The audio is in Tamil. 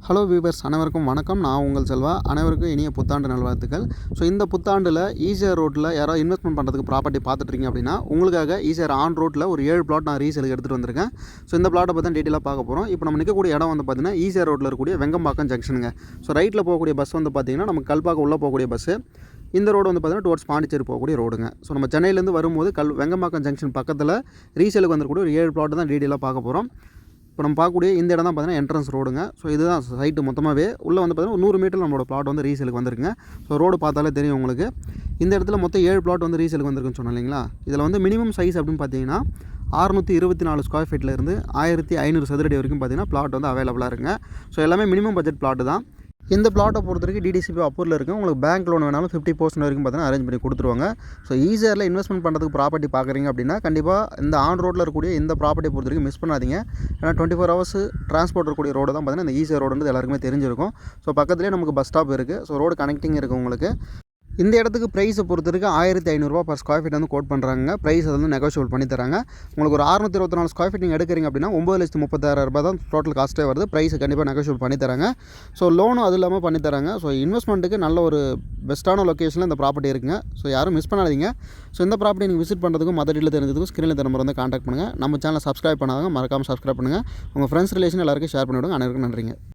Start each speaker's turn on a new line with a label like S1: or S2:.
S1: ஹலோ வியூவர்ஸ், அனைவருக்கும் வணக்கம். நான் உங்கள் செல்வா. அனைவருக்கும் இனிய புத்தாண்டு நல்வாழ்த்துக்கள். ஸோ இந்த புத்தாண்டில் ஈசிஆர் ரோட்டில் யாராவது இன்வெஸ்ட்மெண்ட் பண்ணுறதுக்கு ப்ராப்பர்ட்டி பார்த்துட்ருக்கீங்க அப்படின்னா, உங்களுக்காக ஈசிஆர் ஆன் ரோட்டில் ஒரு 7 பிளாட் நான் ரீசேலுக்கு எடுத்துகிட்டு வந்திருக்கேன். ஸோ இந்த பிளாட்டை பற்றி தான் டீட்டெயிலாக பார்க்க போகிறோம். இப்போ நம்ம நிற்கக்கூடிய இடம் வந்து பார்த்திங்கன்னா ஈசிஆர் ரோட்டில் இருக்கக்கூடிய வெங்கம்பாக்கம் ஜங்ஷனுங்க. ஸோ ரைட்டில் போகக்கூடிய பஸ் வந்து பார்த்திங்கன்னா நமக்கு கல்பாக்கம் உள்ளே போகக்கூடிய பஸ்ஸு. இந்த ரோடு வந்து பார்த்திங்கன்னா டுவர்ட்ஸ் பாண்டிச்சேரி போகக்கூடிய ரோடுங்க. ஸோ நம்ம சென்னையிலேருந்து வரும்போது வெங்கம்பாக்கம் ஜங்ஷன் பக்கத்தில் ரீசேலுக்கு வந்துக்கூடிய ஒரு 7 பிளாட் தான் டீட்டெயிலாக பார்க்க போகிறோம். இப்போ நம்ம பார்க்கக்கூடிய இந்த இடம் தான் பார்த்தீங்கன்னா என்ட்ரன்ஸ் ரோடுங்க. ஸோ இதுதான் சைட்டு மொத்தமாகவே உள்ளே வந்து பார்த்தீங்கன்னா 100 மீட்டர் நம்மளோட பிளாட் வந்து ரீசேலுக்கு வந்திருக்குங்க. ஸோ ரோடு பார்த்தாலே தெரியும் உங்களுக்கு. இந்த இடத்துல மொத்தம் 7 பிளாட் வந்து ரீசேலுக்கு வந்திருக்குன்னு சொன்னோம் இல்லைங்களா. இதில் வந்து மினிமம் சைஸ் அப்படின்னு பார்த்தீங்கன்னா 624 ஸ்கொயர் ஃபீட்லேருந்து 1500 சதுரடி வரைக்கும் பார்த்தீங்கன்னா பிளாட் வந்து அவைலபிளாக இருக்குங்க. ஸோ எல்லாமே மினிமம் பட்ஜெட் பிளாட்டு தான். இந்த பிளாட்டை பொறுத்த வரைக்கும் டிடிசிபி அப்ரூவல் இருக்குது. உங்களுக்கு பேங்க் லோன் வேணாலும் 50% வரைக்கும் பார்த்தீங்கன்னா அரேஞ்ச் பண்ணி கொடுத்துருவாங்க. ஸோ ஈசிஆரில் இன்வெஸ்ட்மெண்ட் பண்ணுறதுக்கு ப்ராப்பர்ட்டி பார்க்குறீங்க அப்படின்னா கண்டிப்பாக இந்த ஆன் ரோட்டில் இருக்கக்கூடிய இந்த ப்ராப்பர்ட்டி பொறுத்த வரைக்கும் மிஸ் பண்ணாதீங்க. ஏன்னா 24 ஹவர்ஸ் டிரான்ஸ்போர்ட் இருக்கக்கூடிய ரோடு தான் பார்த்தீங்கன்னா இந்த ஈசிஆர் ரோடுன்றது எல்லாருக்குமே தெரிஞ்சிருக்கும். ஸோ பக்கத்துலேயே நமக்கு பஸ் ஸ்டாப் இருக்குது. ஸோ ரோடு கனெக்டிங் இருக்குது உங்களுக்கு. இந்த இடத்துக்கு ப்ரைஸை பொறுத்த வரைக்கும் 1500 பர் ஸ்கொயர் ஃபீட் வந்து கோட் பண்ணுறாங்க. ப்ரைஸ் அது வந்து நெகோஷியபிள் பண்ணி தராங்க. உங்களுக்கு ஒரு 624 ஸ்கொயர் ஃபீட் நீங்கள் எடுக்கிறீங்க அப்படின்னா 9,36,000 தான் டோட்டல் காஸ்ட்டே வருது. ப்ரைஸை கண்டிப்பாக நெகோஷியபிள் பண்ணி தராங்க. ஸோ லோனும் அது இல்லாமல் பண்ணி தராங்க. ஸோ இன்வெஸ்ட்மெண்ட்டுக்கு நல்ல ஒரு பெஸ்ட்டான லொக்கேஷனில் இந்த ப்ராப்பர்ட்டி இருக்குங்க. ஸோ யாரும் மிஸ் பண்ணாதீங்க. ஸோ இந்த ப்ராப்பர்ட்டி நீங்கள் விசிட் பண்ணுறதுக்கும் மற்ற டீட்டெயில் தெரிஞ்சதுக்கும் ஸ்க்ரீனில் நம்பர் வந்து கான்டாக்ட் பண்ணுங்கள். நம்ம சேனலை சப்ஸ்கிரைப் பண்ணாதவங்க மறக்காமல் சப்ஸ்கிரைப் பண்ணுங்கள். உங்கள் ஃப்ரெண்ட்ஸ் ரிலேஷன் எல்லாருக்கும் ஷேர் பண்ணிவிடுங்க. அனைவருக்கும் நன்றிங்க.